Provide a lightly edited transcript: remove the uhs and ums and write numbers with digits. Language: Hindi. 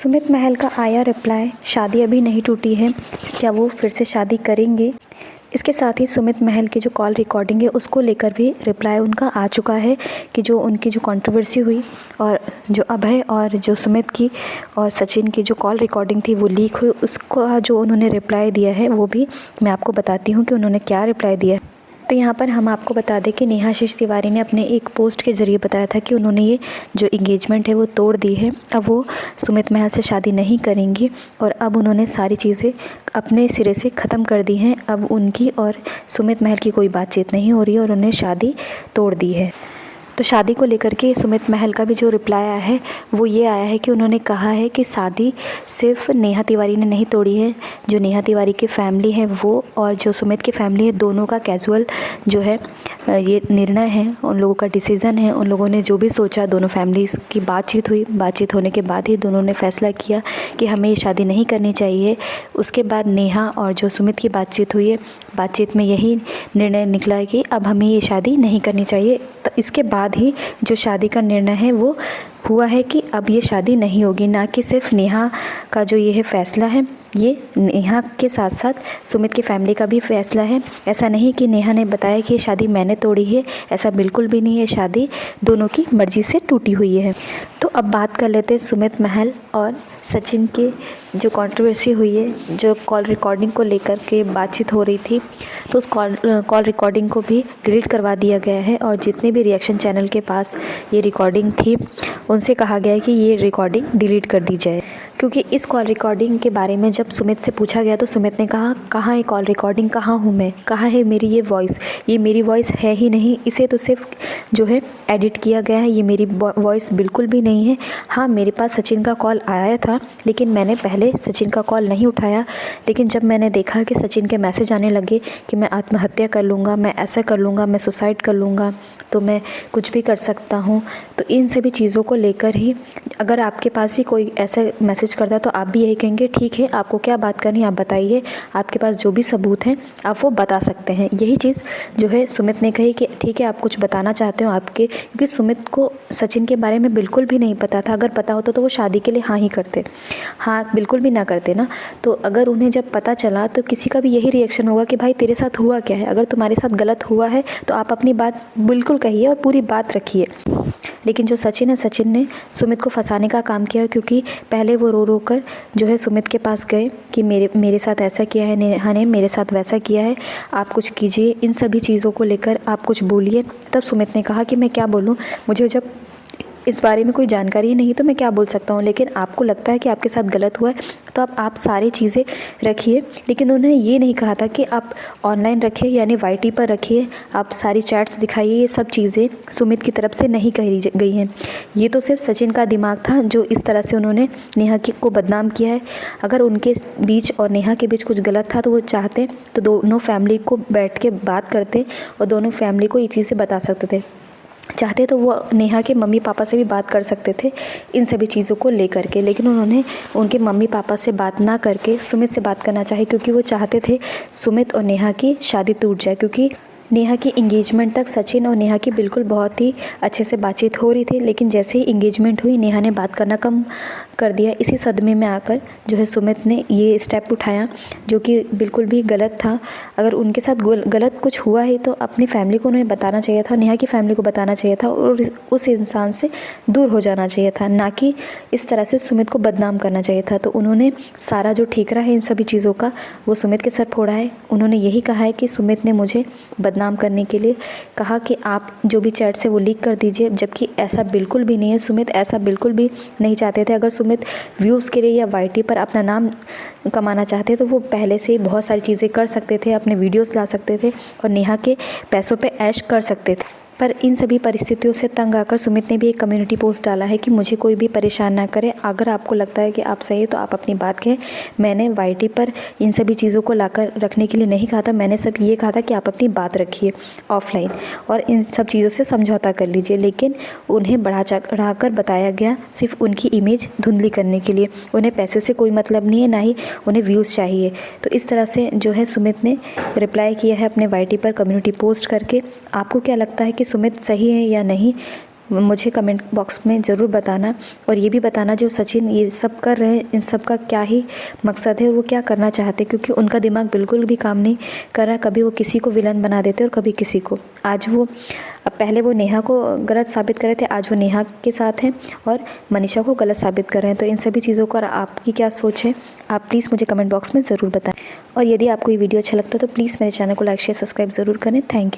सुमित महल का आया रिप्लाई, शादी अभी नहीं टूटी है, क्या वो फिर से शादी करेंगे। इसके साथ ही सुमित महल की जो कॉल रिकॉर्डिंग है उसको लेकर भी रिप्लाई उनका आ चुका है कि जो उनकी जो कंट्रोवर्सी हुई और जो अभय और जो सुमित की और सचिन की जो कॉल रिकॉर्डिंग थी वो लीक हुई, उसका जो उन्होंने रिप्लाई दिया है वो भी मैं आपको बताती हूँ कि उन्होंने क्या रिप्लाई दिया है। तो यहाँ पर हम आपको बता दें कि नेहा आशीष तिवारी ने अपने एक पोस्ट के ज़रिए बताया था कि उन्होंने ये जो इंगेजमेंट है वो तोड़ दी है। अब वो सुमित महल से शादी नहीं करेंगी और अब उन्होंने सारी चीज़ें अपने सिरे से ख़त्म कर दी हैं। अब उनकी और सुमित महल की कोई बातचीत नहीं हो रही है और उन्होंने शादी तोड़ दी है। तो शादी को लेकर के सुमित महल का भी जो रिप्लाई आया है वो ये आया है कि उन्होंने कहा है कि शादी सिर्फ नेहा तिवारी ने नहीं तोड़ी है, जो नेहा तिवारी की फैमिली है वो और जो सुमित की फैमिली है दोनों का कैजुअल जो है ये निर्णय है, उन लोगों का डिसीज़न है। उन लोगों ने जो भी सोचा, दोनों फैमिलीज़ की बातचीत हुई, बातचीत होने के बाद ही दोनों ने फैसला किया कि हमें ये शादी नहीं करनी चाहिए। उसके बाद नेहा और जो सुमित की बातचीत हुई है, बातचीत में यही निर्णय निकला है कि अब हमें ये शादी नहीं करनी चाहिए। तो इसके बाद ही जो शादी का निर्णय है वो हुआ है कि अब ये शादी नहीं होगी, ना कि सिर्फ नेहा का जो ये है फैसला है, ये नेहा के साथ साथ सुमित की फैमिली का भी फैसला है। ऐसा नहीं कि नेहा ने बताया कि ये शादी मैंने तोड़ी है, ऐसा बिल्कुल भी नहीं है। शादी दोनों की मर्ज़ी से टूटी हुई है। तो अब बात कर लेते हैं सुमित महल और सचिन की जो कंट्रोवर्सी हुई है, जो कॉल रिकॉर्डिंग को लेकर के बातचीत हो रही थी, तो उस कॉल रिकॉर्डिंग को भी डिलीट करवा दिया गया है और जितने भी रिएक्शन चैनल के पास ये रिकॉर्डिंग थी उनसे कहा गया है कि ये रिकॉर्डिंग डिलीट कर दी जाए। क्योंकि इस कॉल रिकॉर्डिंग के बारे में जब सुमित से पूछा गया तो सुमित ने कहा, कहाँ है कॉल रिकॉर्डिंग, कहाँ हूँ मैं, कहाँ है मेरी ये वॉइस, ये मेरी वॉइस है ही नहीं, इसे तो सिर्फ जो है एडिट किया गया है, ये मेरी वॉइस बिल्कुल भी नहीं है। हाँ, मेरे पास सचिन का कॉल आया था लेकिन मैंने पहले सचिन का कॉल नहीं उठाया, लेकिन जब मैंने देखा कि सचिन के मैसेज आने लगे कि मैं आत्महत्या कर लूँगा, मैं ऐसा कर लूँगा, मैं सुसाइड कर लूँगा, तो मैं कुछ भी कर सकता हूँ। तो इन सभी चीज़ों को लेकर ही अगर आपके पास भी कोई ऐसा मैसेज करता है तो आप भी यही कहेंगे, ठीक है, आपको क्या बात करनी है आप बताइए, आपके पास जो भी सबूत हैं आप वो बता सकते हैं। यही चीज़ जो है सुमित ने कही कि ठीक है, आप कुछ बताना चाहते हो आपके, क्योंकि सुमित को सचिन के बारे में बिल्कुल भी नहीं पता था। अगर पता होता तो वो शादी के लिए हाँ ही करते, हाँ बिल्कुल भी ना करते ना। तो अगर उन्हें जब पता चला तो किसी का भी यही रिएक्शन होगा कि भाई तेरे साथ हुआ क्या है, अगर तुम्हारे साथ गलत हुआ है तो आप अपनी बात बिल्कुल कहिए और पूरी बात रखिए। लेकिन जो सचिन है, सचिन ने सुमित को फंसाने का काम किया, क्योंकि पहले वो रो रो कर जो है सुमित के पास गए कि मेरे साथ ऐसा किया है, नेहा ने मेरे साथ वैसा किया है, आप कुछ कीजिए, इन सभी चीज़ों को लेकर आप कुछ बोलिए। तब सुमित ने कहा कि मैं क्या बोलूँ, मुझे जब इस बारे में कोई जानकारी ही नहीं तो मैं क्या बोल सकता हूँ, लेकिन आपको लगता है कि आपके साथ गलत हुआ है तो आप सारी चीज़ें रखिए। लेकिन उन्होंने ये नहीं कहा था कि आप ऑनलाइन रखिए, यानी वाईटी पर रखिए, आप सारी चैट्स दिखाइए। ये सब चीज़ें सुमित की तरफ से नहीं कही गई हैं। ये तो सिर्फ सचिन का दिमाग था जो इस तरह से उन्होंने नेहा को बदनाम किया है। अगर उनके बीच और नेहा के बीच कुछ गलत था तो वो चाहते तो दोनों फैमिली को बैठ के बात करते और दोनों फैमिली को ये चीज़ें बता सकते थे। चाहते तो वो नेहा के मम्मी पापा से भी बात कर सकते थे इन सभी चीज़ों को लेकर के, लेकिन उन्होंने उनके मम्मी पापा से बात ना करके सुमित से बात करना चाहे, क्योंकि वो चाहते थे सुमित और नेहा की शादी टूट जाए। क्योंकि नेहा की इंगेजमेंट तक सचिन और नेहा की बिल्कुल बहुत ही अच्छे से बातचीत हो रही थी, लेकिन जैसे ही इंगेजमेंट हुई नेहा ने बात करना कम कर दिया। इसी सदमे में आकर जो है सुमित ने ये स्टेप उठाया जो कि बिल्कुल भी गलत था। अगर उनके साथ गलत कुछ हुआ है तो अपनी फैमिली को उन्हें बताना चाहिए था, नेहा की फैमिली को बताना चाहिए था और उस इंसान से दूर हो जाना चाहिए था, ना कि इस तरह से सुमित को बदनाम करना चाहिए था। तो उन्होंने सारा जो ठीकरा है इन सभी चीज़ों का वो सुमित के सर फोड़ा है। उन्होंने यही कहा है कि सुमित ने मुझे बदनाम करने के लिए कहा कि आप जो भी चैट से वो लीक कर दीजिए, जबकि ऐसा बिल्कुल भी नहीं है। सुमित ऐसा बिल्कुल भी नहीं चाहते थे। अगर सुमित व्यूज़ के लिए या वाईटी पर अपना नाम कमाना चाहते तो वो पहले से ही बहुत सारी चीज़ें कर सकते थे, अपने वीडियोस ला सकते थे और नेहा के पैसों पे ऐश कर सकते थे। पर इन सभी परिस्थितियों से तंग आकर सुमित ने भी एक कम्युनिटी पोस्ट डाला है कि मुझे कोई भी परेशान ना करे, अगर आपको लगता है कि आप सही तो आप अपनी बात कहें। मैंने वाईटी पर इन सभी चीज़ों को लाकर रखने के लिए नहीं कहा था, मैंने सब ये कहा था कि आप अपनी बात रखिए ऑफलाइन और इन सब चीज़ों से समझौता कर लीजिए। लेकिन उन्हें बढ़ाकर बताया गया सिर्फ उनकी इमेज धुंधली करने के लिए। उन्हें पैसे से कोई मतलब नहीं है, ना ही उन्हें व्यूज़ चाहिए। तो इस तरह से जो है सुमित ने रिप्लाई किया है अपने वाईटी पर कम्युनिटी पोस्ट करके। आपको क्या लगता है कि सुमित सही है या नहीं, मुझे कमेंट बॉक्स में ज़रूर बताना। और ये भी बताना जो सचिन ये सब कर रहे हैं, इन सब का क्या ही मकसद है और वो क्या करना चाहते हैं, क्योंकि उनका दिमाग बिल्कुल भी काम नहीं कर रहा। कभी वो किसी को विलन बना देते और कभी किसी को। आज वो पहले वो नेहा को गलत साबित कर रहे थे, आज वो नेहा के साथ हैं और मनीषा को गलत साबित कर रहे हैं। तो इन सभी चीज़ों का आपकी क्या सोच है, आप प्लीज़ मुझे कमेंट बॉक्स में ज़रूर बताएं। और यदि आपको ये वीडियो अच्छा लगता है तो प्लीज़ मेरे चैनल को लाइक शेयर सब्सक्राइब ज़रूर करें। Thank you.